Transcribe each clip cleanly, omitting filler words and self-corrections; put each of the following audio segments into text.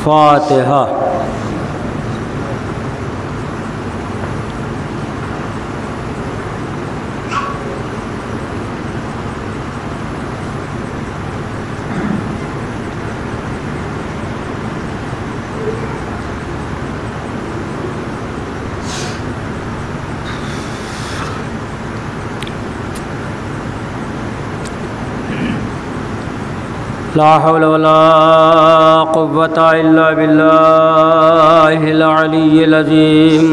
فاتحہ۔ لا حول ولا قوة إلا بالله العلي العظيم۔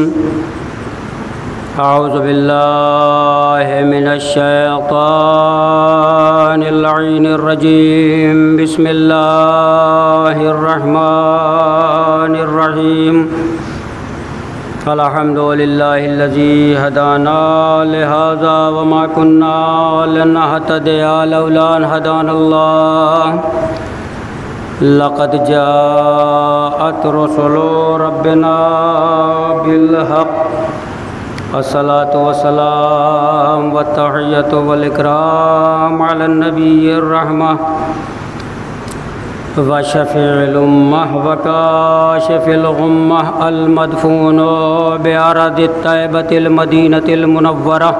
أعوذ بالله من الشيطان اللعين الرجيم۔ بسم الله الرحمن الرحيم۔ الحمد لله الذي هدانا لهذا وما كنا لنهتدي لولا أن هدانا الله۔ لقد جاءت رسل ربنا بالحق۔ الصلاة والسلام والتحية والإكرام على النبي الرحمة وشفيع الأمة وكاشف الغمة المدفون بأرض الطيبة المدينة المنورة،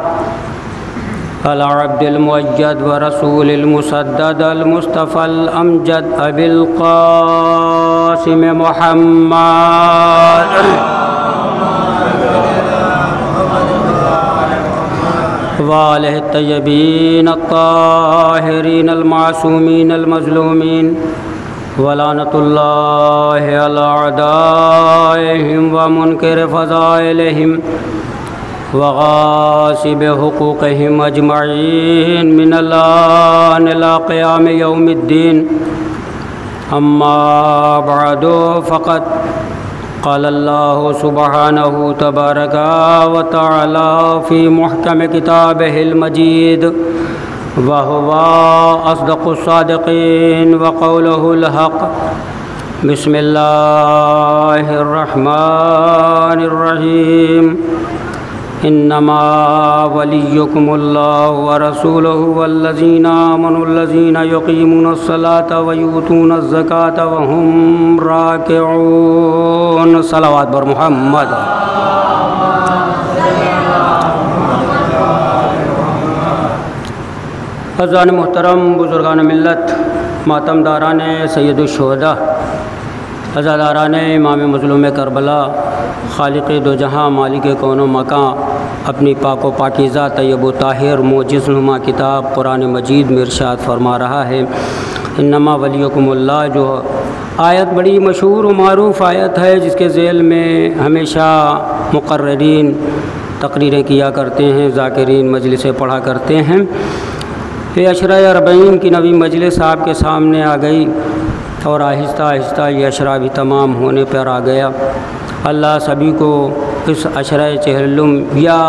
العبد المؤيد ورسول المسدد المصطفى الأمجد أبي القاسم محمد وآله الطيبين الطاهرين المعصومين المظلومين، ولعنة الله على أعدائهم ومنكر فضائلهم وغاصب حقوقهم أجمعين من الآن إلى قيام يوم الدين۔ أما بعد، فقد قال الله سبحانه تبارك وتعالى في محكم كتابه المجيد، وهو أصدق الصادقين وقوله الحق۔ بسم الله الرحمن الرحيم۔ إنما وليكم الله ورسوله والذين آمنوا الذين يقيمون الصلاة ويؤتون الزكاة وهم راكعون۔ صلوات بر محمد۔ حضرات محترم، بزرگان ملت، ماتم داران سید الشہداء، عزاداران امام مظلوم کربلا، خالق دو جہاں مالک کون و مکان، اپنی پاک و پاکیزہ طیب و طاہر معجز نما کتاب قرآن مجید میں ارشاد فرما رہا ہے، انما ولیکم اللہ، جو آیت بڑی مشہور و معروف آیت ہے، جس کے ذیل میں ہمیشہ مقررین تقریریں کیا کرتے ہیں، ذاکرین مجلسیں پڑھا کرتے ہیں۔ یہ عشرہ اربعین کی نوی مجلس آپ کے سامنے آ گئی اور آہستہ آہستہ یہ عشرہ بھی تمام ہونے پر آ گیا۔ اللہ سبھی کو اس عشرہ چہلم یا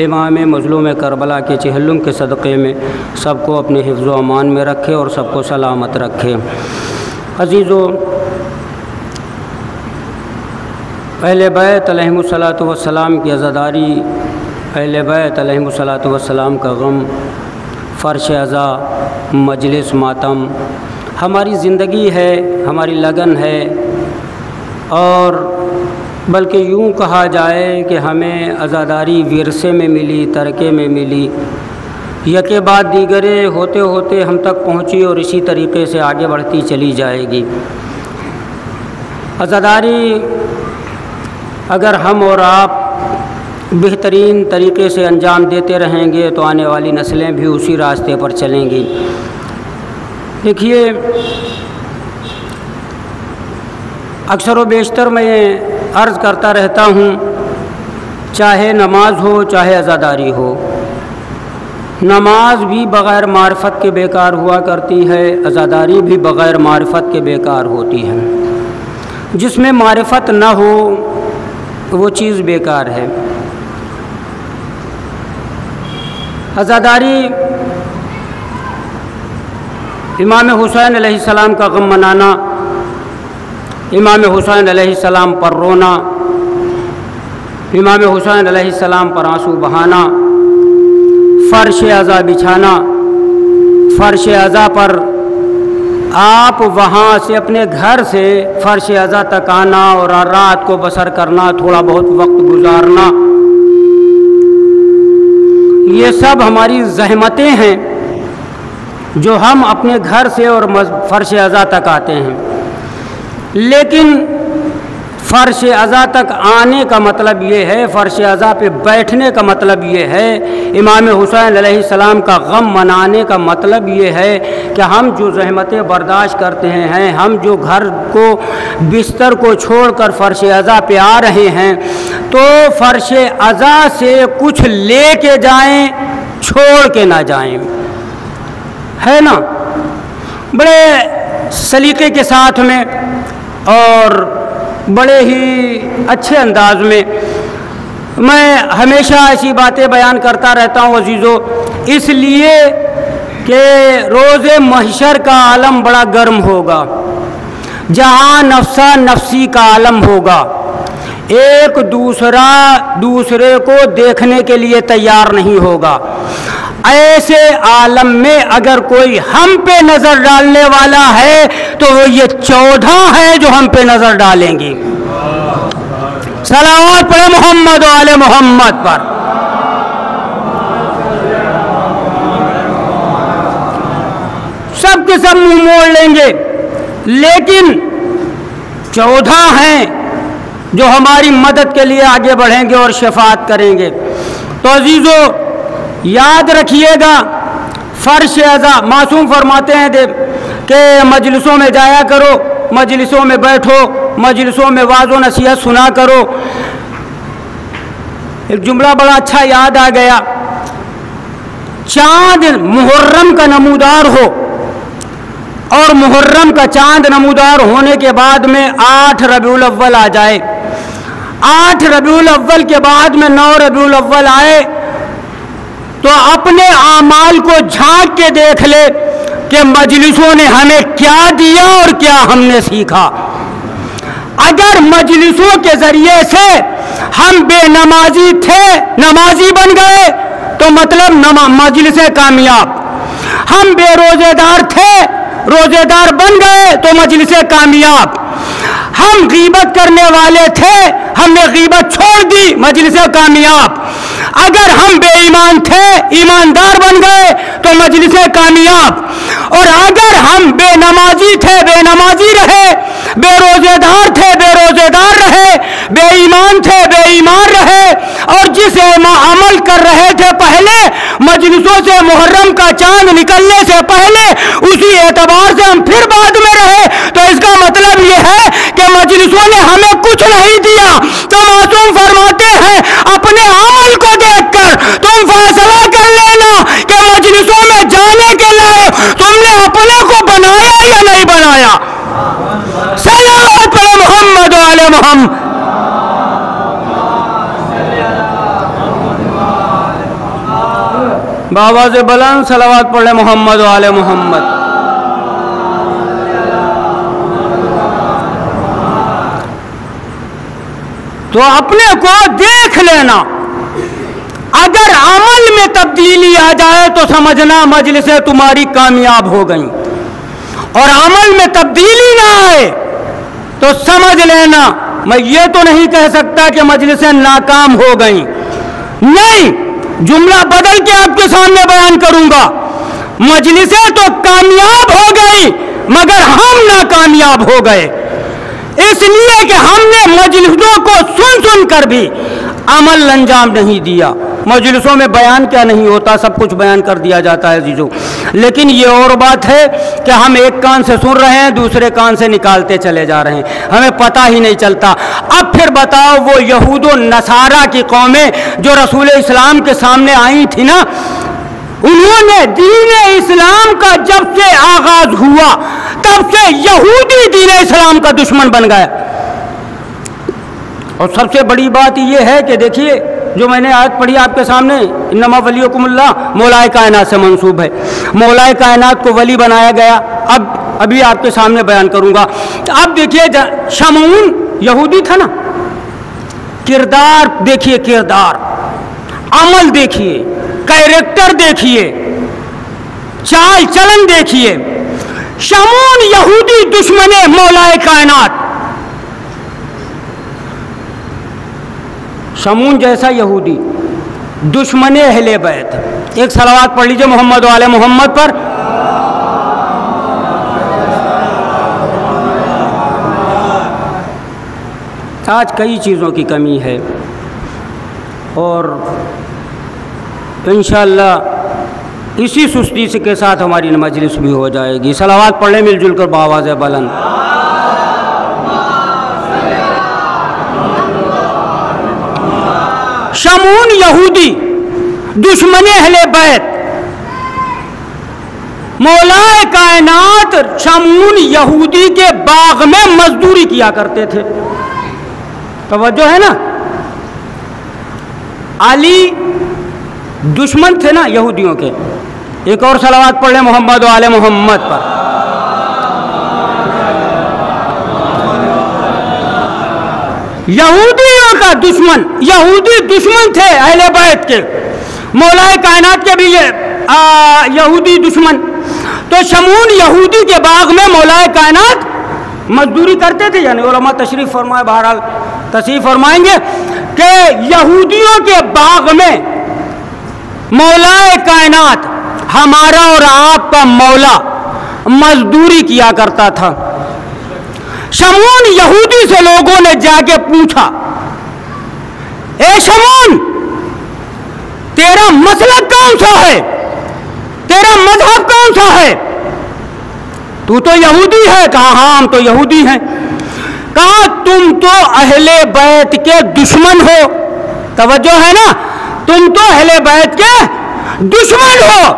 امام مظلوم کربلا کے چہلم کے صدقے میں سب کو اپنے حفظ و امان میں رکھے اور سب کو سلامت رکھے۔ عزیزو، اہل بیت علیہم الصلاۃ والسلام کی عزاداری، اہل بیت علیہم الصلاۃ والسلام کا غم، فرش عزا، مجلس ماتم ہماری زندگی ہے، ہماری لگن ہے، اور بلکہ یوں کہا جائے کہ ہمیں عزاداری ورثے میں ملی، ترکے میں ملی، یکے بعد دیگرے ہوتے ہوتے ہم تک پہنچی اور اسی طریقے سے آگے بڑھتی چلی جائے گی۔ عزاداری اگر ہم اور آپ بہترین طریقے سے انجام دیتے رہیں گے تو آنے والی نسلیں بھی اسی راستے پر چلیں گی۔ دیکھیے، اکثر و بیشتر میں عرض کرتا رہتا ہوں، چاہے نماز ہو چاہے عزاداری ہو، نماز بھی بغیر معرفت کے بیکار ہوا کرتی ہے، عزاداری بھی بغیر معرفت کے بیکار ہوتی ہے۔ جس میں معرفت نہ ہو وہ چیز بیکار ہے۔ عزاداری امام حسین علیہ السلام کا غم منانا، امام حسین علیہ السلام پر رونا، امام حسین علیہ السلام پر آنسو بہانا، فرش عزا بچھانا، فرش عزا پر آپ وہاں سے اپنے گھر سے فرش عزا تک آنا اور رات کو بسر کرنا، تھوڑا بہت وقت گزارنا، یہ سب ہماری زحمتیں ہیں جو ہم اپنے گھر سے اور فرش عزا تک آتے ہیں. لیکن فرش عزا تک آنے کا مطلب یہ ہے، فرش عزا پہ بیٹھنے کا مطلب یہ ہے، امام حسین علیہ السلام کا غم منانے کا مطلب یہ ہے کہ ہم جو زحمتیں برداشت کرتے ہیں، ہم جو گھر کو بستر کو چھوڑ کر فرش عزا پہ آ رہے ہیں، تو فرش عزا سے کچھ لے کے جائیں، چھوڑ کے نہ جائیں، ہے نا. بڑے سلیقے کے ساتھ میں اور بڑے ہی اچھے انداز میں ہمیشہ ایسی باتیں بیان کرتا رہتا ہوں عزیزو، اس لیے کہ روز محشر کا عالم بڑا گرم ہوگا، جہاں نفسا نفسی کا عالم ہوگا، ایک دوسرے کو دیکھنے کے لیے تیار نہیں ہوگا. ایسے عالم میں اگر کوئی ہم پہ نظر ڈالنے والا ہے تو وہ یہ 14 ہے جو ہم پہ نظر ڈالیں گی. صلوات پڑھے محمد و آل محمد پر. سب کے سب منہ موڑ لیں گے، لیکن 14 ہیں جو ہماری مدد کے لیے آگے بڑھیں گے اور شفاعت کریں گے. تو عزیزو یاد رکھیے گا، فرش عزا معصوم فرماتے ہیں کہ مجلسوں میں جایا کرو، مجلسوں میں بیٹھو، مجلسوں میں واعظ و نصیحت سنا کرو. ایک جملہ بڑا اچھا یاد آ گیا، چاند محرم کا نمودار ہو اور محرم کا چاند نمودار ہونے کے بعد میں 8 ربیع الاول آ جائے، 8 ربیع الاول کے بعد میں 9 ربیع الاول آئے، تو اپنے اعمال کو جھانک کے دیکھ لے کہ مجلسوں نے ہمیں کیا دیا اور کیا ہم نے سیکھا. اگر مجلسوں کے ذریعے سے ہم بے نمازی تھے، نمازی بن گئے تو مطلب مجلس کامیاب. ہم بے روزے دار تھے، روزے دار بن گئے تو مجلس کامیاب. ہم غیبت کرنے والے تھے، ہم نے غیبت چھوڑ دی، مجلس کامیاب. اگر ہم بے ایمان تھے، ایماندار بن گئے تو مجلس کامیاب. اور اگر ہم بے نمازی تھے، بے نمازی رہے، بے روزے دار تھے، بے روزے دار رہے، بے ایمان تھے، بے ایمان رہے، اور جس عمل کر رہے تھے پہلے مجلسوں سے محرم کا چاند نکلنے سے پہلے، اسی اعتبار سے ہم پھر بعد میں رہے، تو اس کا مطلب یہ ہے کہ مجلسوں نے ہمیں کچھ نہیں دیا. تو معصوم فرماتے ہیں اپنے عمل کو دیکھ کر تم فیصلہ کر لینا کہ مجلسوں میں جانے کے لیے تم نے اپنے کو بنایا یا نہیں بنایا. صلوات پڑھے محمد و آل محمد. بآواز بلند صلوات پڑھے محمد و آل محمد. تو اپنے کو دیکھ لینا، اگر عمل میں تبدیلی آ جائے تو سمجھنا مجلسیں تمہاری کامیاب ہو گئیں، اور عمل میں تبدیلی نہ آئے تو سمجھ لینا، میں یہ تو نہیں کہہ سکتا کہ مجلسیں ناکام ہو گئیں، نہیں، جملہ بدل کے آپ کے سامنے بیان کروں گا، مجلسیں تو کامیاب ہو گئی مگر ہم ناکامیاب ہو گئے، اس لیے کہ ہم نے مجلسوں کو سن کر بھی عمل انجام نہیں دیا. مجلسوں میں بیان کیا نہیں ہوتا، سب کچھ بیان کر دیا جاتا ہے عزیزو، لیکن یہ اور بات ہے کہ ہم ایک کان سے سن رہے ہیں، دوسرے کان سے نکالتے چلے جا رہے ہیں، ہمیں پتہ ہی نہیں چلتا. اب پھر بتاؤ، وہ یہود و نصارہ کی قومیں جو رسول اسلام کے سامنے آئی تھی نا، انہوں نے دین اسلام کا جب سے آغاز ہوا تب سے یہودی دین اسلام کا دشمن بن گیا. اور سب سے بڑی بات یہ ہے کہ دیکھیے جو میں نے آیت پڑھی آپ کے سامنے، انما ولیکم اللہ، مولا کائنات سے منسوب ہے، مولا کائنات کو ولی بنایا گیا. ابھی آپ کے سامنے بیان کروں گا. اب دیکھیے شمعون یہودی تھا نا، کردار دیکھیے، کردار، عمل دیکھیے، کیریکٹر دیکھیے، چال چلن دیکھیے. شمون یہودی دشمن مولا کائنات، شمون جیسا یہودی دشمن اہل بیت. ایک صلوات پڑھ لیجئے محمد و آل محمد پر. آج کئی چیزوں کی کمی ہے اور انشاءاللہ اسی سستی سے کے ساتھ ہماری مجلس بھی ہو جائے گی. صلوات پڑھ لیں مل جل کر بآواز بلند. شمون یہودی دشمن اہل بیت، مولا کائنات شمون یہودی کے باغ میں مزدوری کیا کرتے تھے. توجہ ہے نا، علی دشمن تھے نا یہودیوں کے. ایک اور صلوات پڑھ لیں محمد و آل محمد پر. یہودیوں کا دشمن، یہودی دشمن تھے اہل بیت کے، مولا کائنات کے بھی یہودی دشمن. تو شمون یہودی کے باغ میں مولا کائنات مزدوری کرتے تھے. یعنی علماء تشریف فرمائے، بہرحال تشریف فرمائیں گے کہ یہودیوں کے باغ میں مولا کائنات ہمارا اور آپ کا مولا مزدوری کیا کرتا تھا. شمون یہودی سے لوگوں نے جا کے پوچھا، اے شمون تیرا مسلک کون سا ہے، تیرا مذہب کون سا ہے؟ تو یہودی ہے. کہا ہاں ہم تو یہودی ہیں. کہا تم تو اہل بیت کے دشمن ہو. توجہ ہے نا، تم تو اہل بیت کے دشمن ہو،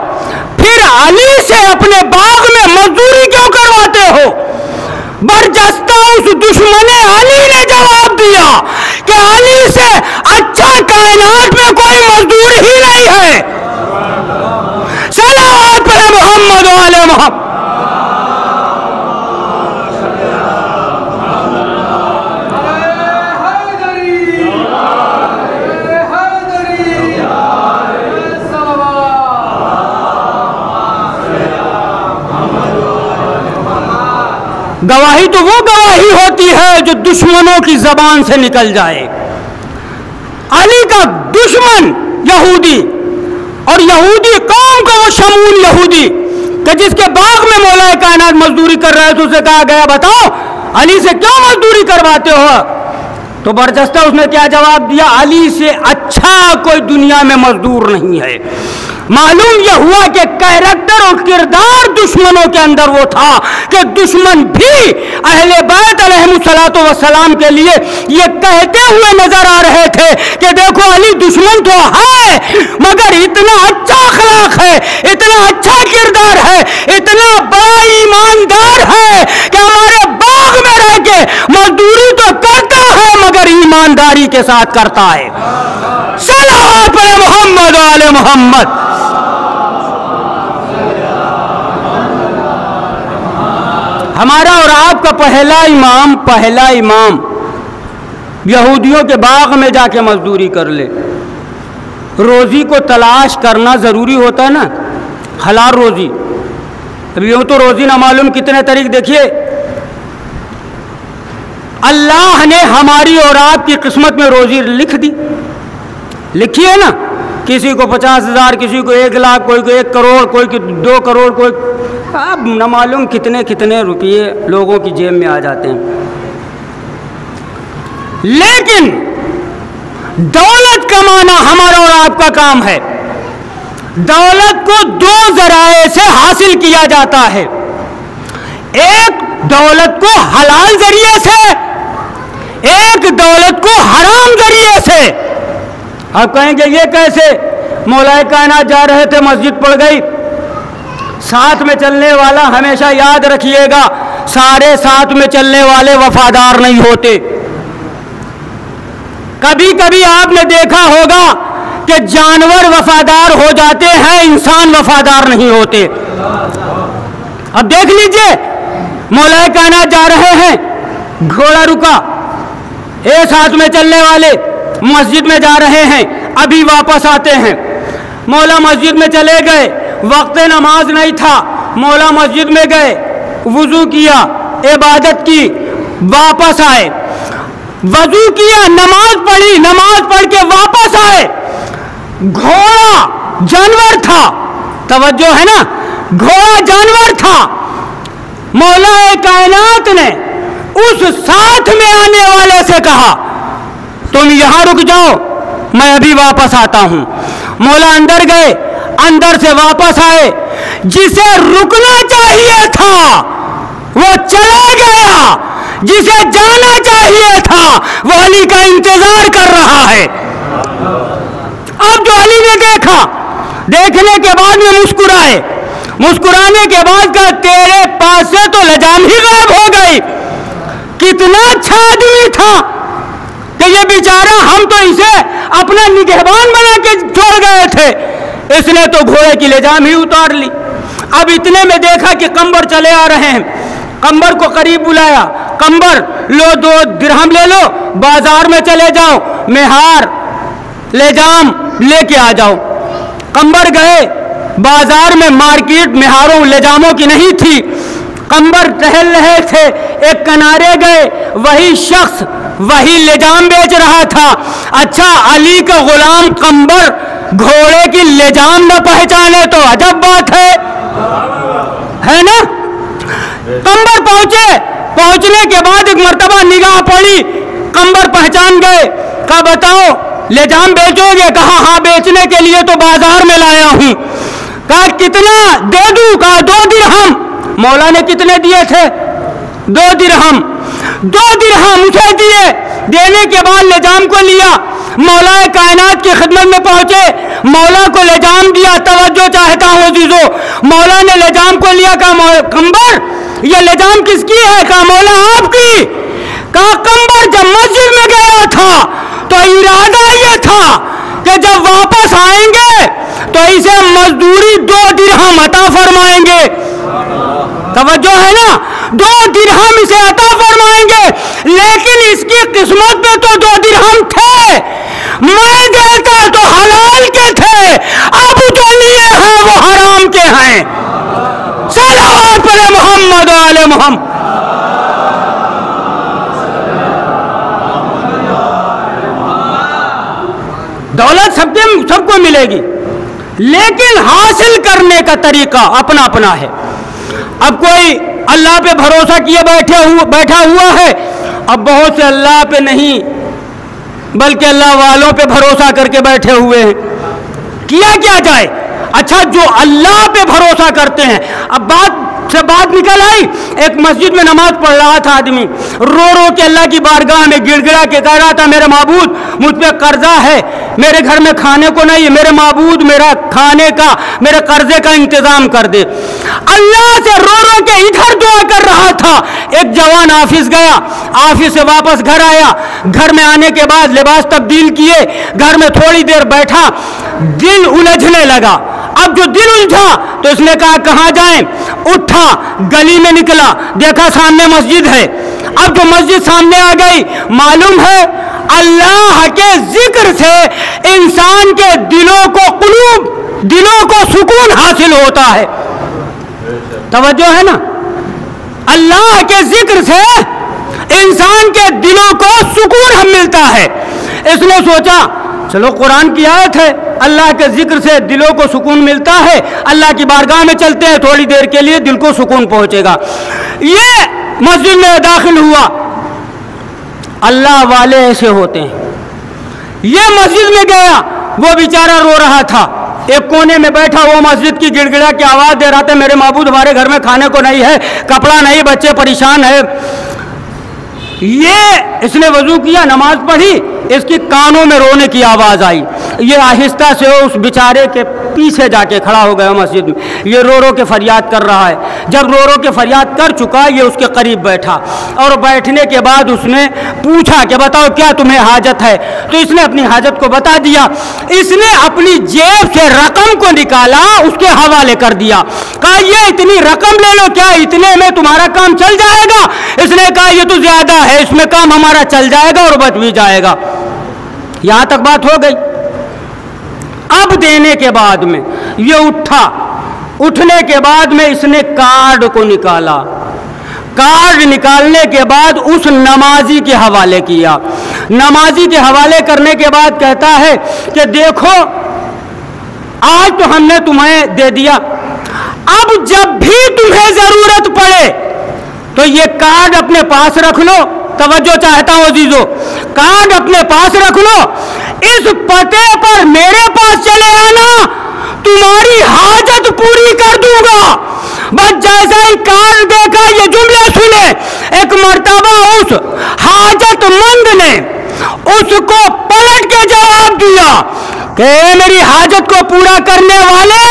پھر علی سے اپنے باغ میں مزدوری کیوں کرواتے ہو؟ برجستہ اس دشمن علی نے جواب دیا کہ علی سے اچھا کائنات میں کوئی مزدور ہی نہیں ہے. صلوات پڑھیں محمد و آل محمد. گواہی تو وہ گواہی ہوتی ہے جو دشمنوں کی زبان سے نکل جائے. علی کا دشمن یہودی، اور یہودی قوم کا وہ شمون یہودی کہ جس کے باغ میں مولا کائنات مزدوری کر رہے تھے، اسے کہا گیا بتاؤ علی سے کیوں مزدوری کرواتے ہو؟ تو برجستہ اس نے کیا جواب دیا؟ علی سے اچھا کوئی دنیا میں مزدور نہیں ہے. معلوم یہ ہوا کہ کیریکٹر اور کردار دشمنوں کے اندر وہ تھا کہ دشمن بھی اہل بیت علیہ الصلوۃ والسلام کے لیے یہ کہتے ہوئے نظر آ رہے تھے کہ دیکھو علی دشمن تو ہے مگر اتنا اچھا اخلاق ہے، اتنا اچھا کردار ہے، اتنا بڑا ایماندار ہے کہ ہمارے باغ میں رہ کے مزدوری تو کرتا ہے مگر ایمانداری کے ساتھ کرتا ہے. صلوات پر محمد و آل محمد. ہمارا اور آپ کا پہلا امام یہودیوں کے باغ میں جا کے مزدوری کر لے. روزی کو تلاش کرنا ضروری ہوتا ہے نا، حلال روزی. اب یوں تو روزی نہ معلوم کتنے طریق. دیکھیے اللہ نے ہماری اور آپ کی قسمت میں روزی لکھ دی، لکھی ہے نا. کسی کو 50,000، کسی کو 1 لاکھ، کوئی کو 1 کروڑ، کوئی کو 2 کروڑ، کوئی اب نہ معلوم کتنے روپئے لوگوں کی جیب میں آ جاتے ہیں. لیکن دولت کمانا ہمارا اور آپ کا کام ہے. دولت کو 2 ذرائع سے حاصل کیا جاتا ہے. ایک دولت کو حلال ذریعے سے، ایک دولت کو حرام ذریعے سے. آپ کہیں گے یہ کیسے؟ مولا کائنات جا رہے تھے، مسجد پڑ گئی. ساتھ میں چلنے والا ہمیشہ یاد رکھیے گا، سارے ساتھ میں چلنے والے وفادار نہیں ہوتے. کبھی کبھی آپ نے دیکھا ہوگا کہ جانور وفادار ہو جاتے ہیں، انسان وفادار نہیں ہوتے. اب دیکھ لیجئے مولا کائنات جا رہے ہیں، گھوڑا رکا، ساتھ میں چلنے والے مسجد میں جا رہے ہیں، ابھی واپس آتے ہیں. مولا مسجد میں چلے گئے، وقت نماز نہیں تھا، مولا مسجد میں گئے، وضو کیا، عبادت کی، واپس آئے، وضو کیا، نماز پڑھی، نماز پڑھ کے واپس آئے، گھوڑا جانور تھا، توجہ ہے نا، گھوڑا جانور تھا، مولا کائنات نے اس ساتھ میں آنے والے سے کہا تم یہاں رک جاؤ، میں ابھی واپس آتا ہوں۔ مولا اندر گئے، اندر سے واپس آئے، جسے رکنا چاہیے تھا وہ چلا گیا، جسے جانا چاہیے تھا وہ علی کا انتظار کر رہا ہے۔ اب جو علی نے دیکھا، دیکھنے کے بعد میں مسکرائے، مسکرانے کے بعد کہا تیرے پاس سے تو لجام ہی غائب ہو گئی، کتنا اچھا آدمی تھا کہ یہ بیچارہ، ہم تو اسے اپنا نگہبان بنا کے چھوڑ گئے تھے، اس نے تو گھوڑے کی لجام ہی اتار لی۔ اب اتنے میں دیکھا کہ قمبر چلے آ رہے ہیں، قمبر کو قریب بلایا، قمبر لو 2 درہم لے لو، بازار میں چلے جاؤ، مہار لجام لے کے آ جاؤ۔ قمبر گئے بازار میں، مارکیٹ مہاروں لجاموں کی نہیں تھی، قمبر ٹہل رہے تھے، ایک کنارے گئے، وہی شخص وہی لجام بیچ رہا تھا۔ اچھا علی کا غلام قمبر گھوڑے کی لجام نہ پہچانے تو عجب بات ہے نا۔ قمبر پہنچے، پہنچنے کے بعد ایک مرتبہ نگاہ پڑی، قمبر پہچان گئے، کہا بتاؤ لجام بیچو گے؟ کہا ہاں بیچنے کے لیے تو بازار میں لایا ہوں۔ کہا کتنا دے دوں؟ کہا 2 درہم۔ مولا نے کتنے دیے تھے؟ 2 درہم۔ 2 درہم اسے دیے، دینے کے بعد لجام کو لیا، مولا کائنات کی خدمت میں پہنچے، مولا کو لجام دیا۔ توجہ چاہتا ہوں عزیزو، مولا نے لجام کو لیا، کہا قمبر یہ لجام کس کی ہے؟ کہا مولا آپ کی۔ کہا قمبر جب مسجد میں گیا تھا تو ارادہ یہ تھا کہ جب واپس آئیں گے تو اسے مزدوری 2 درہم عطا فرمائیں گے، توجہ ہے نا، 2 درہم اسے عطا فرمائیں گے، لیکن اس کی قسمت پہ تو 2 درہم تھے، میں دیتا تو حلال کے تھے، اب جو لیے ہیں وہ حرام کے ہیں۔ صلوات پر محمد و آل محمد۔ دولت سب کو ملے گی، لیکن حاصل کرنے کا طریقہ اپنا اپنا ہے۔ اب کوئی اللہ پہ بھروسہ کیے بیٹھا ہوا ہے، اب بہت سے اللہ پہ نہیں بلکہ اللہ والوں پہ بھروسہ کر کے بیٹھے ہوئے ہیں، کیا جائے؟ اچھا جو اللہ پہ بھروسہ کرتے ہیں، اب بات نکل آئی، ایک مسجد میں نماز پڑھ رہا تھا آدمی، رو رو کے اللہ کی بارگاہ میں گڑ گڑا کے کہہ رہا تھا میرے معبود مجھ پہ قرضہ ہے، میرے گھر میں کھانے کو نہیں ہے، میرے معبود میرا کھانے کا، میرے قرضے کا انتظام کر دے۔ اللہ سے رو رو کے ادھر دعا کر رہا تھا، ایک جوان آفس گیا، آفس سے واپس گھر آیا، گھر میں آنے کے بعد لباس تبدیل کیے، گھر میں تھوڑی دیر بیٹھا، دل الجھنے لگا۔ اب جو دل الجھا تو اس نے کہا کہاں جائیں؟ اٹھا گلی میں نکلا، دیکھا سامنے مسجد ہے۔ اب جو مسجد سامنے آ گئی، معلوم ہے اللہ کے ذکر سے انسان کے دلوں کو سکون حاصل ہوتا ہے، توجہ ہے نا، اللہ کے ذکر سے انسان کے دلوں کو سکون ملتا ہے۔ اس نے سوچا چلو قرآن کی آیت ہے، اللہ کے ذکر سے دلوں کو سکون ملتا ہے، اللہ کی بارگاہ میں چلتے ہیں، تھوڑی دیر کے لیے دل کو سکون پہنچے گا۔ یہ مسجد میں داخل ہوا، اللہ والے ایسے ہوتے ہیں۔ یہ مسجد میں گیا، وہ بیچارہ رو رہا تھا، ایک کونے میں بیٹھا، وہ مسجد کی گڑ گڑا کی آواز دے رہا تھا میرے معبود ہمارے گھر میں کھانے کو نہیں ہے، کپڑا نہیں، بچے پریشان ہے۔ یہ اس نے وضو کیا، نماز پڑھی، اس کی کانوں میں رونے کی آواز آئی، یہ آہستہ سے اس بیچارے کے پیچھے جا کے کھڑا ہو گیا مسجد میں، یہ رو رو کے فریاد کر رہا ہے۔ جب رو رو کے فریاد کر چکا، یہ اس کے قریب بیٹھا، اور بیٹھنے کے بعد اس نے پوچھا کہ بتاؤ کیا تمہیں حاجت ہے؟ تو اس نے اپنی حاجت کو بتا دیا، اس نے اپنی جیب سے رقم کو نکالا، اس کے حوالے کر دیا، کہا یہ اتنی رقم لے لو، کیا اتنے میں تمہارا کام چل جائے گا؟ اس نے کہا یہ تو زیادہ ہے، اس میں کام ہمارا چل جائے گا اور بچ بھی جائے گا۔ یہاں تک بات ہو گئی۔ اب دینے کے بعد میں یہ اٹھا، اٹھنے کے بعد میں اس نے کارڈ کو نکالا، کارڈ نکالنے کے بعد اس نمازی کے حوالے کیا. نمازی کے حوالے کرنے کے بعد کہتا ہے کہ دیکھو آج تو ہم نے تمہیں دے دیا، اب جب بھی تمہیں ضرورت پڑے تو یہ کارڈ اپنے پاس رکھ لو. توجہ چاہتا ہوں عزیزو، کارڈ اپنے پاس رکھ لو، اس پتے پر میرے پاس چلے آنا، تمہاری حاجت پوری کر دوں گا. بس جیسا ہی کارڈ دیکھا یہ جملے سنے، ایک مرتبہ اس حاجت مند نے اس کو پلٹ کے جواب دیا کہ میری حاجت کو پورا کرنے والے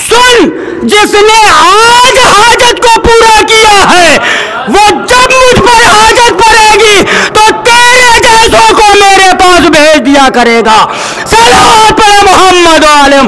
سن، جس نے آج حاجت کو پورا کیا ہے وہ جب مجھ پر حاجت پڑے گی تو تیرے جیسوں کو میرے پاس بھیج دیا کرے گا. صلوات پر محمد و علیہ.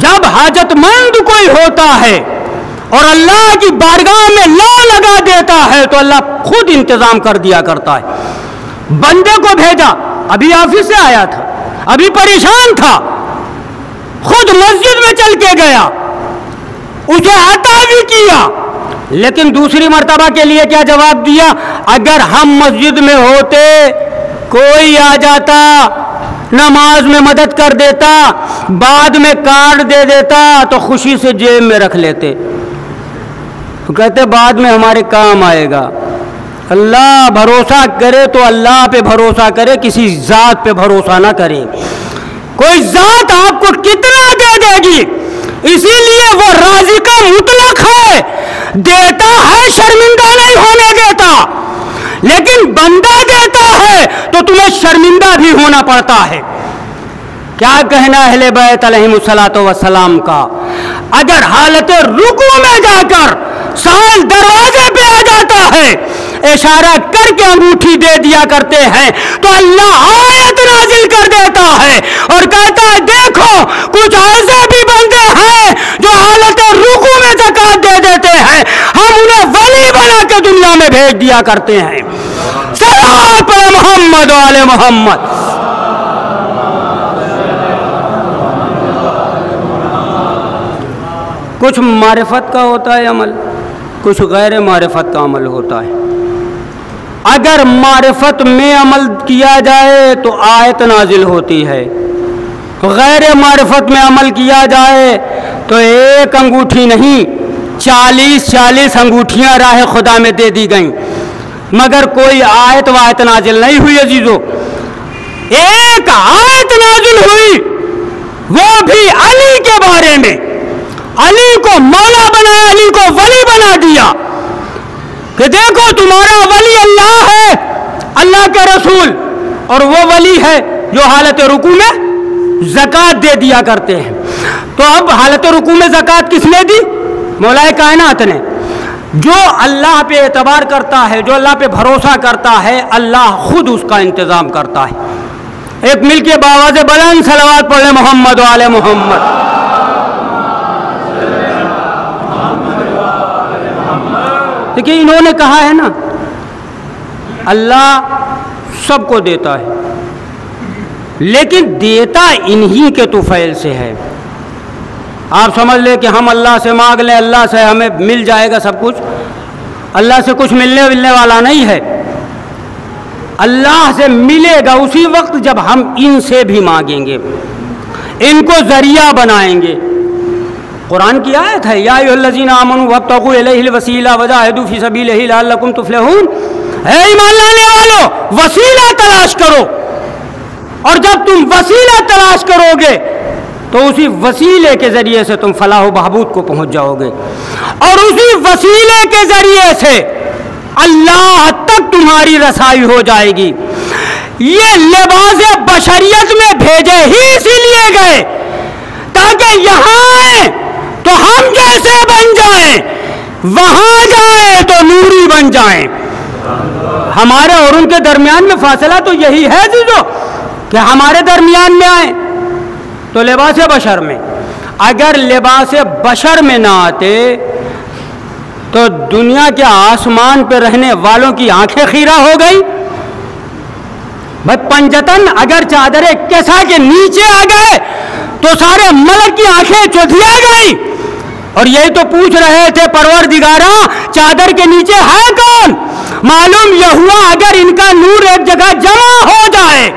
جب حاجت مند کوئی ہوتا ہے اور اللہ کی بارگاہ میں لا لگا دیتا ہے تو اللہ خود انتظام کر دیا کرتا ہے. بندے کو بھیجا، ابھی آفس سے آیا تھا، ابھی پریشان تھا، خود مسجد میں چل کے گیا، اسے عطا بھی کیا، لیکن دوسری مرتبہ کے لیے کیا جواب دیا؟ اگر ہم مسجد میں ہوتے کوئی آ جاتا نماز میں مدد کر دیتا، بعد میں کارڈ دے دیتا تو خوشی سے جیب میں رکھ لیتے. تو کہتے بعد میں ہمارے کام آئے گا. اللہ بھروسہ کرے تو اللہ پہ بھروسہ کرے، کسی ذات پہ بھروسہ نہ کرے. کوئی ذات آپ کو کتنا دے دے گی، اسی لیے وہ رازق مطلق ہے، دیتا ہے شرمندہ نہیں ہونے دیتا، لیکن بندہ دیتا ہے تو تمہیں شرمندہ بھی ہونا پڑتا ہے. کیا کہنا اہل بیت علیہم الصلوۃ والسلام کا؟ اگر حالت رکوع میں جا کر سال دروازے پہ آ جاتا ہے، اشارہ کر کے انگوٹھی دے دیا کرتے ہیں تو اللہ آیت نازل کر دیتا ہے اور کہتا ہے دیکھو کچھ ایسے بھی بندے ہیں جو حالت رکوع میں زکات دے دیتے ہیں، ہم انہیں ولی بنا کے دنیا میں بھیج دیا کرتے ہیں. صلوات پر محمد و آل محمد. کچھ معرفت کا ہوتا ہے عمل، کچھ غیر معرفت کا عمل ہوتا ہے. اگر معرفت میں عمل کیا جائے تو آیت نازل ہوتی ہے، غیر معرفت میں عمل کیا جائے تو ایک انگوٹھی نہیں 40 انگوٹھیاں راہ خدا میں دے دی گئیں مگر کوئی آیت وایت نازل نہیں ہوئی. عزیزو ایک آیت نازل ہوئی وہ بھی علی کے بارے میں، علی کو مولا بنایا، علی کو ولی بنا دیا کہ دیکھو تمہارا ولی اللہ ہے، اللہ کے رسول، اور وہ ولی ہے جو حالت رکوع میں زکات دے دیا کرتے ہیں. تو اب حالت رکوع میں زکات کس نے دی؟ مولا کائنات نے. جو اللہ پہ اعتبار کرتا ہے، جو اللہ پہ بھروسہ کرتا ہے، اللہ خود اس کا انتظام کرتا ہے. ایک مل کے باواز بلند صلوات پڑھ لیں محمد و آل محمد. دیکھیے انہوں نے کہا ہے نا اللہ سب کو دیتا ہے لیکن دیتا انہی کے طفیل سے ہے. آپ سمجھ لیں کہ ہم اللہ سے مانگ لیں اللہ سے ہمیں مل جائے گا سب کچھ، اللہ سے کچھ ملنے والا نہیں ہے. اللہ سے ملے گا اسی وقت جب ہم ان سے بھی مانگیں گے، ان کو ذریعہ بنائیں گے. قرآن کی آیت ہے یا ایھا الذین آمنوا وابتغوا الیہ الوسیلہ وجاہدوا فی سبیلہ لعلکم تفلحون. اے ایمان لانے والو وسیلہ تلاش کرو، اور جب تم وسیلہ تلاش کرو گے تو اسی وسیلے کے ذریعے سے تم فلاح و بہبود کو پہنچ جاؤ گے، اور اسی وسیلے کے ذریعے سے اللہ تک تمہاری رسائی ہو جائے گی. یہ لباس بشریت میں بھیجے ہی اسی لیے گئے تاکہ یہاں آئیں تو ہم جیسے بن جائیں، وہاں جائیں تو نوری بن جائیں. ہمارے اور ان کے درمیان میں فاصلہ تو یہی ہے جیزو کہ ہمارے درمیان میں آئیں. تو لباس بشر میں، اگر لباس بشر میں نہ آتے تو دنیا کے آسمان پہ رہنے والوں کی آنکھیں خیرہ ہو گئی. بھائی پنجتن اگر چادر کسا کے نیچے آ گئے تو سارے ملک کی آنکھیں چودھیا گئی. اور یہی تو پوچھ رہے تھے پروردگارا چادر کے نیچے ہے کون؟ معلوم یہ ہوا اگر ان کا نور ایک جگہ جمع ہو جائے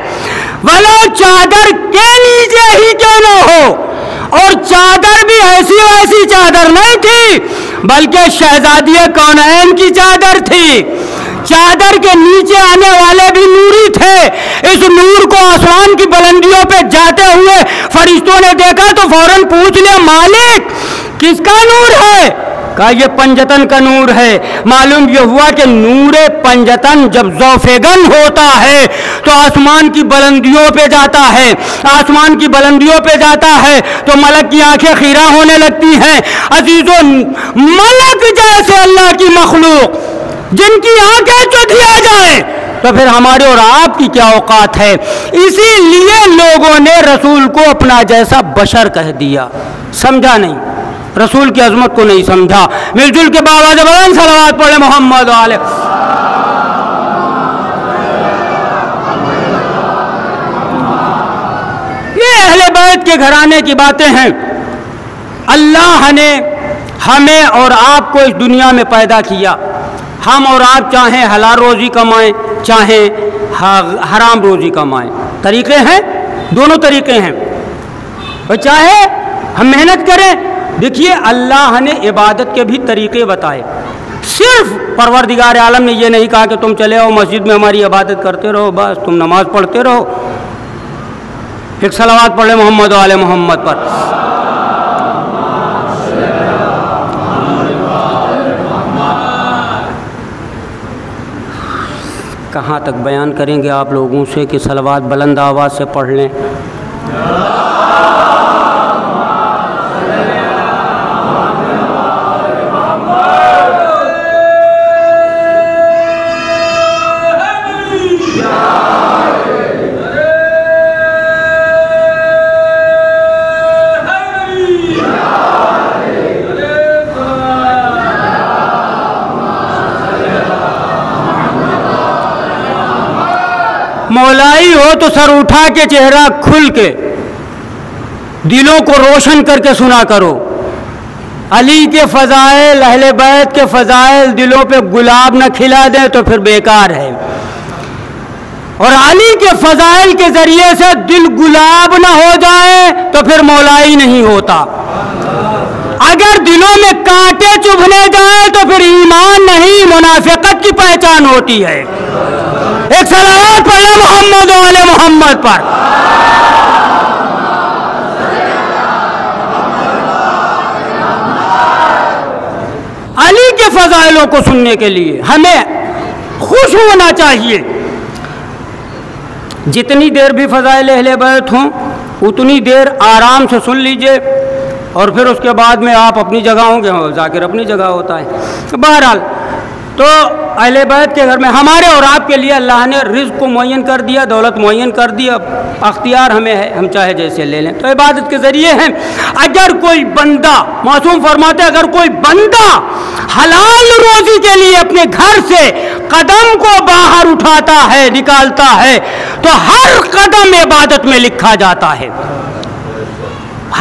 ولو چادر کے نیچے ہی کیوں نہ ہو، اور چادر بھی ایسی ویسی چادر نہیں تھی بلکہ شہزادی کونین کی چادر تھی. چادر کے نیچے آنے والے بھی نوری تھے. اس نور کو آسمان کی بلندیوں پہ جاتے ہوئے فرشتوں نے دیکھا تو فوراً پوچھ لیا مالک کس کا نور ہے؟ کہا یہ پنجتن کا نور ہے. معلوم یہ ہوا کہ نور پنجتن جب ذوفگن ہوتا ہے تو آسمان کی بلندیوں پہ جاتا ہے، آسمان کی بلندیوں پہ جاتا ہے تو ملک کی آنکھیں خیرہ ہونے لگتی ہیں. عزیزو ملک جیسے اللہ کی مخلوق جن کی آنکھیں چودھیا جائیں تو پھر ہمارے اور آپ کی کیا اوقات ہے. اسی لیے لوگوں نے رسول کو اپنا جیسا بشر کہہ دیا، سمجھا نہیں، رسول کی عظمت کو نہیں سمجھا. مل جل کے باواز بلند صلوات پڑھے محمد علیہ. یہ اہل بیت کے گھرانے کی باتیں ہیں. اللہ نے ہمیں اور آپ کو اس دنیا میں پیدا کیا. ہم اور آپ چاہیں حلال روزی کمائیں چاہیں حرام روزی کمائیں، طریقے ہیں، دونوں طریقے ہیں. اور چاہے ہم محنت کریں. دیکھیے اللہ نے عبادت کے بھی طریقے بتائے. صرف پروردگار عالم نے یہ نہیں کہا کہ تم چلے آؤ مسجد میں ہماری عبادت کرتے رہو، بس تم نماز پڑھتے رہو. ایک صلوات پڑھے محمد و آل محمد پر. کہاں تک بیان کریں گے آپ لوگوں سے کہ صلوات بلند آواز سے پڑھ لیں. مولائی ہو تو سر اٹھا کے چہرہ کھل کے دلوں کو روشن کر کے سنا کرو. علی کے فضائل، اہل بیت کے فضائل دلوں پہ گلاب نہ کھلا دیں تو پھر بیکار ہے. اور علی کے فضائل کے ذریعے سے دل گلاب نہ ہو جائے تو پھر مولائی نہیں ہوتا. اگر دلوں میں کانٹے چبھنے جائیں تو پھر ایمان نہیں منافقت کی پہچان ہوتی ہے. ایک صلوات پڑھے محمد و آل محمد پر. علی کے فضائلوں کو سننے کے لیے ہمیں خوش ہونا چاہیے. جتنی دیر بھی فضائل اہل بیت ہوں اتنی دیر آرام سے سن لیجئے اور پھر اس کے بعد میں آپ اپنی جگہ ہوں گے، ذاکر اپنی جگہ ہوتا ہے. بہرحال تو اہل بیت کے گھر میں ہمارے اور آپ کے لیے اللہ نے رزق کو معین کر دیا، دولت معین کر دیا، اختیار ہمیں ہے، ہم چاہے جیسے لے لیں. تو عبادت کے ذریعے ہیں. اگر کوئی بندہ، معصوم فرماتے اگر کوئی بندہ حلال روزی کے لیے اپنے گھر سے قدم کو باہر اٹھاتا ہے، نکالتا ہے تو ہر قدم عبادت میں لکھا جاتا ہے.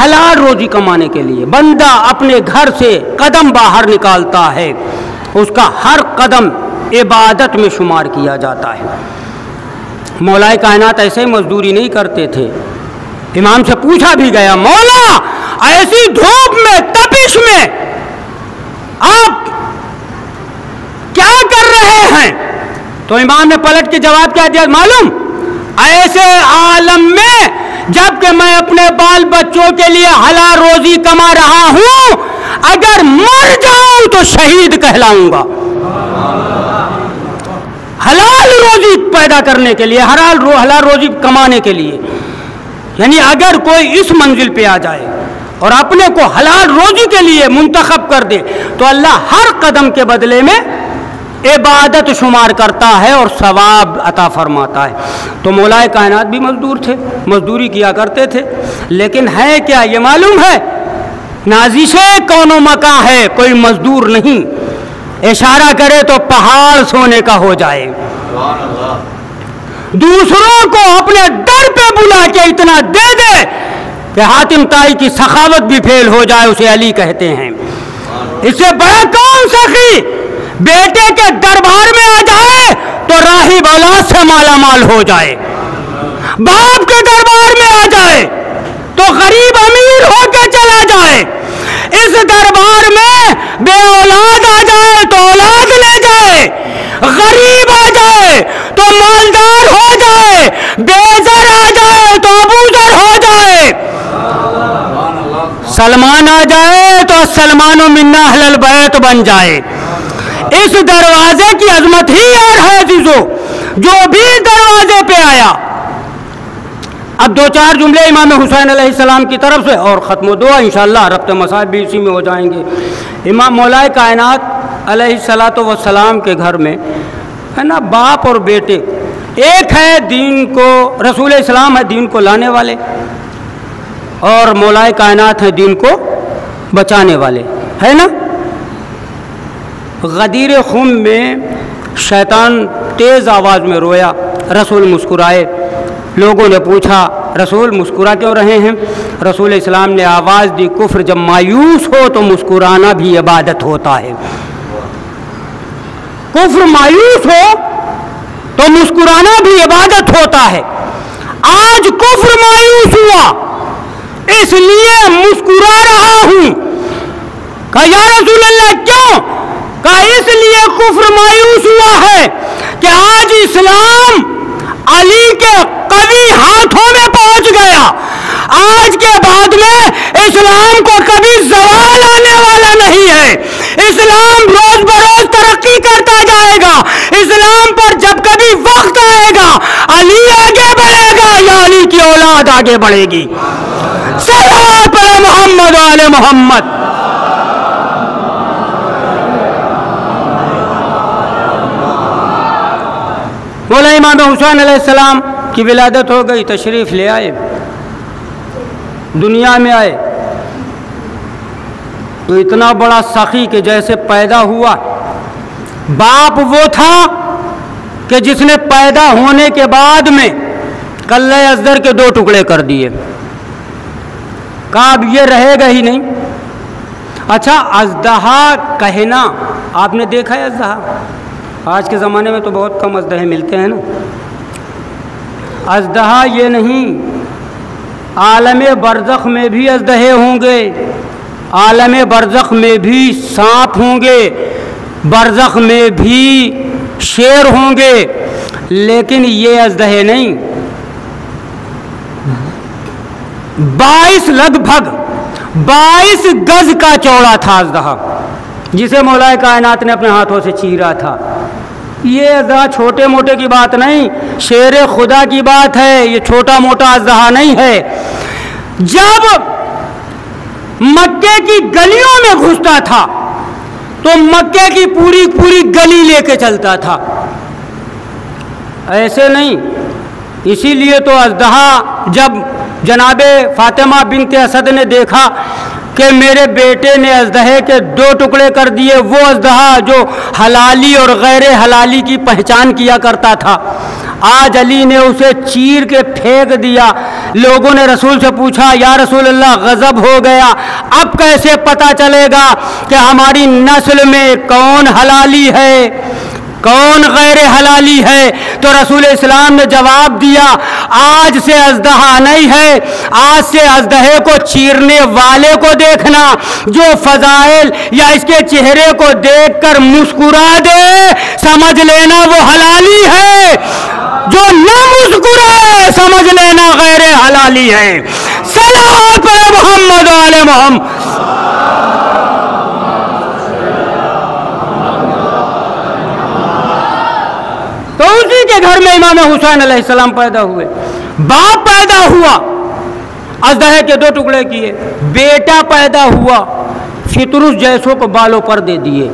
حلال روزی کمانے کے لیے بندہ اپنے گھر سے قدم باہر نکالتا ہے، اس کا ہر قدم عبادت میں شمار کیا جاتا ہے. مولائے کائنات ایسے ہی مزدوری نہیں کرتے تھے. امام سے پوچھا بھی گیا مولا ایسی دھوپ میں تپش میں آپ کیا کر رہے ہیں؟ تو امام نے پلٹ کے جواب کیا دیا معلوم؟ ایسے عالم میں جب کہ میں اپنے بال بچوں کے لیے حلال روزی کما رہا ہوں اگر مر جاؤں تو شہید کہلاؤں گا. حلال روزی پیدا کرنے کے لیے، حلال روزی کمانے کے لیے، یعنی اگر کوئی اس منزل پہ آ جائے اور اپنے کو حلال روزی کے لیے منتخب کر دے تو اللہ ہر قدم کے بدلے میں عبادت شمار کرتا ہے اور ثواب عطا فرماتا ہے۔ تو مولائے کائنات بھی مزدور تھے، مزدوری کیا کرتے تھے، لیکن ہے کیا یہ معلوم ہے؟ نازش کون و مکان ہے، کوئی مزدور نہیں۔ اشارہ کرے تو پہاڑ سونے کا ہو جائے، دوسروں کو اپنے در پہ بلا کے اتنا دے دے کہ حاتم طائی کی سخاوت بھی فیل ہو جائے، اسے علی کہتے ہیں۔ اس سے بڑا کون سخی بیٹے کے دربار میں آ جائے تو راہب اولاد سے مالا مال ہو جائے، باپ کے دربار میں آ جائے تو غریب امیر ہو کے چلا جائے، اس دربار میں بے اولاد آ جائے تو اولاد لے جائے، غریب آ جائے تو مالدار ہو جائے، بے زر آ جائے تو ابوذر ہو جائے، سلمان آ جائے تو سلمان و منا اہل البیت بن جائے۔ اس دروازے کی عظمت ہی اور ہے عزیزو، جو بھی دروازے پہ آیا۔ اب دو چار جملے امام حسین علیہ السلام کی طرف سے اور ختم و دعا انشاءاللہ، ربط مصائب بھی اسی میں ہو جائیں گے۔ امام مولائے کائنات علیہ السلام کے گھر میں ہے نا، باپ اور بیٹے، ایک ہے دین کو، رسول اسلام ہے دین کو لانے والے، اور مولائے کائنات ہے دین کو بچانے والے، ہے نا۔ غدیر خم میں شیطان تیز آواز میں رویا، رسول مسکرائے، لوگوں نے پوچھا رسول مسکرا کیوں رہے ہیں؟ رسول اسلام نے آواز دی، کفر جب مایوس ہو تو مسکرانا بھی عبادت ہوتا ہے۔ کفر مایوس ہو تو مسکرانا بھی عبادت ہوتا ہے۔ آج کفر مایوس ہوا اس لیے مسکرا رہا ہوں۔ کہا یا رسول اللہ کیوں؟ کہا اس لیے کفر مایوس ہوا ہے کہ آج اسلام علی کے قوی ہاتھوں میں پہنچ گیا، آج کے بعد میں اسلام کو کبھی زوال آنے والا نہیں ہے، اسلام روز بروز ترقی کرتا جائے گا، اسلام پر جب کبھی وقت آئے گا علی آگے بڑھے گا یا علی کی اولاد آگے بڑھے گی۔ صلوات علی محمد و آل محمد۔ مولا امام حسین علیہ السلام کی ولادت ہو گئی، تشریف لے آئے، دنیا میں آئے تو اتنا بڑا سخی کہ جیسے پیدا ہوا، باپ وہ تھا کہ جس نے پیدا ہونے کے بعد میں کلہ ازدر کے 2 ٹکڑے کر دیے، کہا اب یہ رہے گا ہی نہیں۔ اچھا اژدہا کہنا آپ نے دیکھا ہے؟ اژدہا آج کے زمانے میں تو بہت کم اژدہے ملتے ہیں نا۔ اژدہا یہ نہیں، عالم برزخ میں بھی اژدہے ہوں گے، عالم برزخ میں بھی سانپ ہوں گے، برزخ میں بھی شیر ہوں گے، لیکن یہ اژدہے نہیں۔ لگ بھگ 22 گز کا چوڑا تھا اژدہا، جسے مولائے کائنات نے اپنے ہاتھوں سے چیرا تھا۔ یہ اژدہا چھوٹے موٹے کی بات نہیں، شیر خدا کی بات ہے، یہ چھوٹا موٹا اژدہا نہیں ہے۔ جب مکے کی گلیوں میں گھستا تھا تو مکے کی پوری پوری گلی لے کے چلتا تھا، ایسے نہیں۔ اسی لیے تو اژدہا جب جناب فاطمہ بنت اسد نے دیکھا کہ میرے بیٹے نے اژدہے کے 2 ٹکڑے کر دیے، وہ اژدہا جو حلالی اور غیر حلالی کی پہچان کیا کرتا تھا، آج علی نے اسے چیر کے پھینک دیا۔ لوگوں نے رسول سے پوچھا یا رسول اللہ غضب ہو گیا، اب کیسے پتہ چلے گا کہ ہماری نسل میں کون حلالی ہے کون غیر حلالی ہے؟ تو رسول اسلام نے جواب دیا آج سے اژدہا نہیں ہے، آج سے اژدہے کو چیرنے والے کو دیکھنا، جو فضائل یا اس کے چہرے کو دیکھ کر مسکرا دے سمجھ لینا وہ حلالی ہے، جو نہ مسکرائے سمجھ لینا غیر حلالی ہے۔ صلوات علی محمد و آل محمد۔ تو اسی کے گھر میں امام حسین علیہ السلام پیدا ہوئے، باپ پیدا ہوا اژدہے کے 2 ٹکڑے کیے، بیٹا پیدا ہوا فطرس جیسوں کو بالوں پر دے دیے،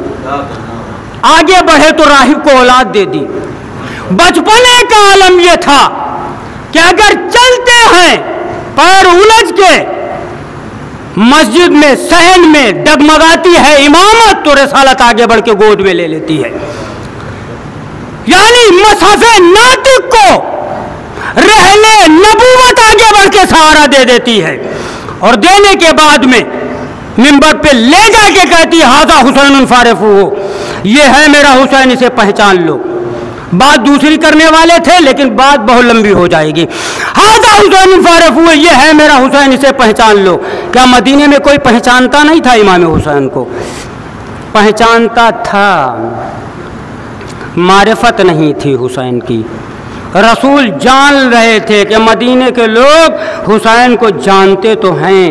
آگے بڑھے تو راہب کو اولاد دے دی۔ بچپنے کا عالم یہ تھا کہ اگر چلتے ہیں پیر الجھ کے مسجد میں صحن میں ڈگمگاتی ہے امامت تو رسالت آگے بڑھ کے گود میں لے لیتی ہے، یعنی مصحف ناطق کو رحلے نبوت آگے بڑھ کے سہارا دے دیتی ہے، اور دینے کے بعد میں منبر پہ لے جا کے کہتی ھذا حسین فارفوہ، یہ ہے میرا حسین، اسے پہچان لو۔ بات دوسری کرنے والے تھے لیکن بات بہت لمبی ہو جائے گی۔ ھذا حسین فارفوہ، یہ ہے میرا حسین، اسے پہچان لو۔ کیا مدینے میں کوئی پہچانتا نہیں تھا امام حسین کو؟ پہچانتا تھا، معرفت نہیں تھی حسین کی۔ رسول جان رہے تھے کہ مدینے کے لوگ حسین کو جانتے تو ہیں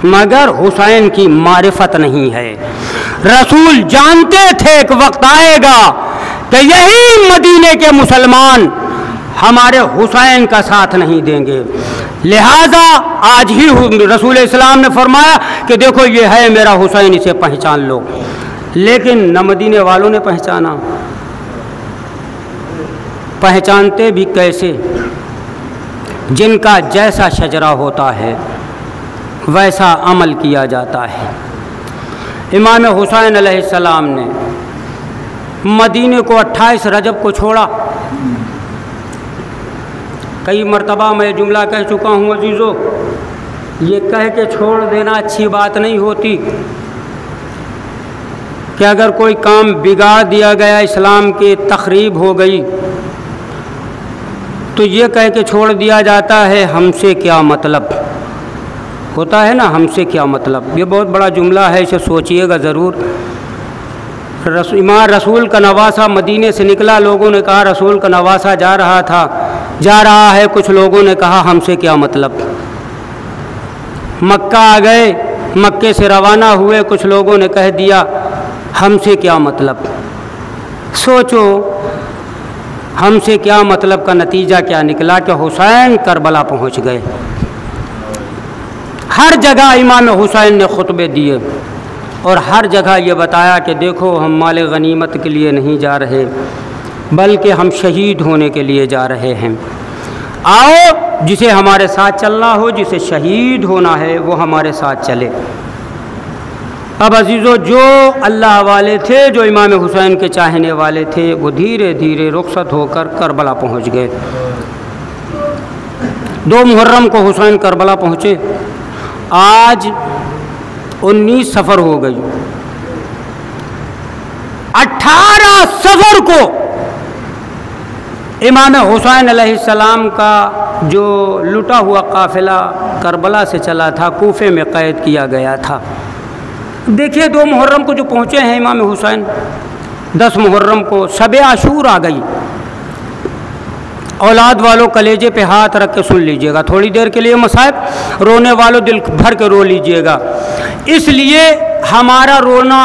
مگر حسین کی معرفت نہیں ہے۔ رسول جانتے تھے ایک وقت آئے گا کہ یہی مدینے کے مسلمان ہمارے حسین کا ساتھ نہیں دیں گے، لہذا آج ہی رسول اسلام نے فرمایا کہ دیکھو یہ ہے میرا حسین، اسے پہچان لو۔ لیکن نہ مدینے والوں نے پہچانا۔ پہچانتے بھی کیسے؟ جن کا جیسا شجرہ ہوتا ہے ویسا عمل کیا جاتا ہے۔ امام حسین علیہ السلام نے مدینے کو 28 رجب کو چھوڑا۔ کئی مرتبہ میں جملہ کہہ چکا ہوں عزیزو، یہ کہہ کے چھوڑ دینا اچھی بات نہیں ہوتی کہ اگر کوئی کام بگاڑ دیا گیا، اسلام کی تخریب ہو گئی تو یہ کہہ کے چھوڑ دیا جاتا ہے ہم سے کیا مطلب ہوتا ہے نا، ہم سے کیا مطلب۔ یہ بہت بڑا جملہ ہے، اسے سوچئے گا ضرور۔ امام رسول کا نواسہ مدینے سے نکلا، لوگوں نے کہا رسول کا نواسہ جا رہا ہے، کچھ لوگوں نے کہا ہم سے کیا مطلب۔ مکہ آ گئے، مکے سے روانہ ہوئے، کچھ لوگوں نے کہہ دیا ہم سے کیا مطلب۔ سوچو ہم سے کیا مطلب کا نتیجہ کیا نکلا کہ حسین کربلا پہنچ گئے۔ ہر جگہ امام حسین نے خطبے دیے اور ہر جگہ یہ بتایا کہ دیکھو ہم مال غنیمت کے لیے نہیں جا رہے بلکہ ہم شہید ہونے کے لیے جا رہے ہیں۔ آؤ جسے ہمارے ساتھ چلنا ہو، جسے شہید ہونا ہے وہ ہمارے ساتھ چلے۔ اب عزیزو، جو اللہ والے تھے، جو امام حسین کے چاہنے والے تھے، وہ دھیرے دھیرے رخصت ہو کر کربلا پہنچ گئے۔ 2 محرم کو حسین کربلا پہنچے۔ آج 19 صفر ہو گئی۔ 18 صفر کو امام حسین علیہ السلام کا جو لٹا ہوا قافلہ کربلا سے چلا تھا کوفے میں قید کیا گیا تھا۔ دیکھیے 2 محرم کو جو پہنچے ہیں امام حسین، 10 محرم کو شب عاشور آ گئی۔ اولاد والوں کلیجے پہ ہاتھ رکھ کے سن لیجئے گا، تھوڑی دیر کے لیے مصائب، رونے والوں دل بھر کے رو لیجئے گا۔ اس لیے ہمارا رونا،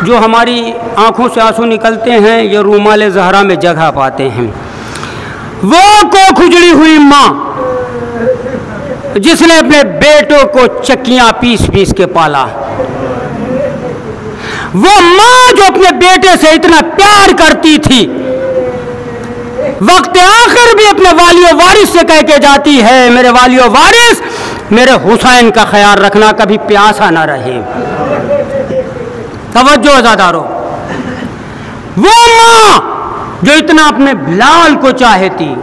جو ہماری آنکھوں سے آنسو نکلتے ہیں، یہ رومال زہرا میں جگہ پاتے ہیں۔ وہ کوکھ اجڑی ہوئی ماں جس نے اپنے بیٹوں کو چکیاں پیس پیس کے پالا، وہ ماں جو اپنے بیٹے سے اتنا پیار کرتی تھی، وقت آخر بھی اپنے والی و وارث سے کہہ کے جاتی ہے میرے والی و وارث میرے حسین کا خیال رکھنا، کبھی پیاسا نہ رہے۔ توجہ عزادارو، وہ ماں جو اتنا اپنے بلال کو چاہتی،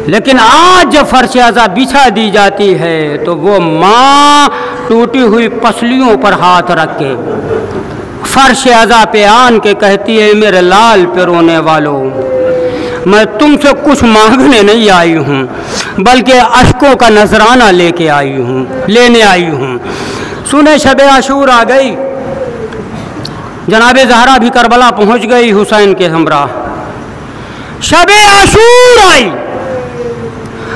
لیکن آج جب فرش عزا بچھا دی جاتی ہے تو وہ ماں ٹوٹی ہوئی پسلیوں پر ہاتھ رکھ کے فرش عزا پہ آن کے کہتی ہے میرے لال پہ رونے والوں، میں تم سے کچھ مانگنے نہیں آئی ہوں بلکہ اشکوں کا نذرانہ لینے آئی ہوں۔ سنیں شب عاشور آ گئی، جناب زہرا بھی کربلا پہنچ گئی حسین کے ہمراہ۔ شب عاشور آئی،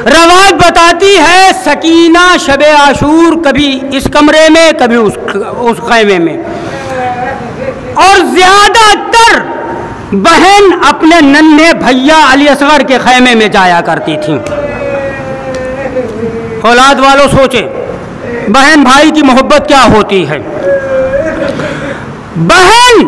روایت بتاتی ہے سکینہ شب عاشور کبھی اس کمرے میں کبھی اس خیمے میں، اور زیادہ تر بہن اپنے ننھے بھیا علی اصغر کے خیمے میں جایا کرتی تھیں۔ اولاد والوں سوچیں بہن بھائی کی محبت کیا ہوتی ہے۔ بہن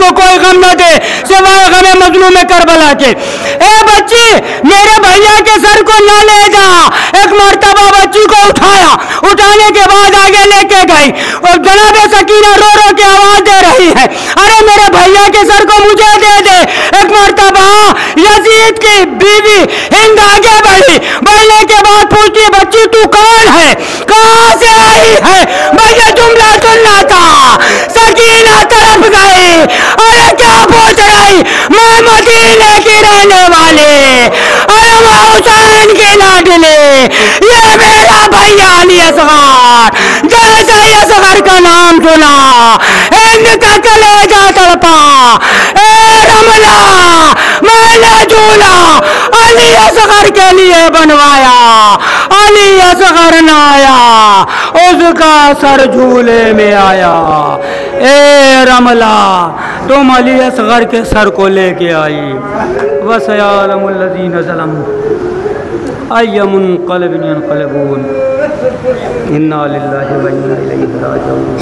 کو کوئی غم نہ دے سوائے غم مظلوم کربلا کے۔ اے بچی میرے بھیا کے سر کو نہ لے جا۔ ایک مرتبہ بچی کو اٹھایا، اٹھانے کے بعد آگے لے کے گئی اور جناب سکینہ رو رو کے آواز دے رہی ہے، ارے میرے بھیا کے سر کو مجھے دے دے۔ ایک مرتبہ یزید کی بیوی ہند آگے بڑھی، بڑھنے کے بعد پوچھتی بچی تو کون ہے، کہاں سے آئی ہے؟ بھیا جملہ سننا تھا۔ سکینہ طرف گئی، ارے کیا پوچھ رہی؟ میں مدینے کی رہنے والی، ارے میں حسین کی لاڈلی، یہ میرا بھیا علی اصغر۔ جیسے ہی اصغر کا نام سنا ہند کا کلیجہ تڑپا۔ اے رملہ میں نے جھولا علی اصغر کے لیے بنوایا، علی اصغر نہ آیا، اس کا سر جھولے میں آیا۔ اے رملہ تم علی اصغر کے سر کو لے کے آئی۔ وَسَيَعْلَمُ الَّذِينَ ظَلَمُوا أَيَّ مُنقَلِبٍ يَنقَلِبُونَ إِنَّا لِلَّهِ وَإِنَّا إِلَيْهِ رَاجِعُونَ۔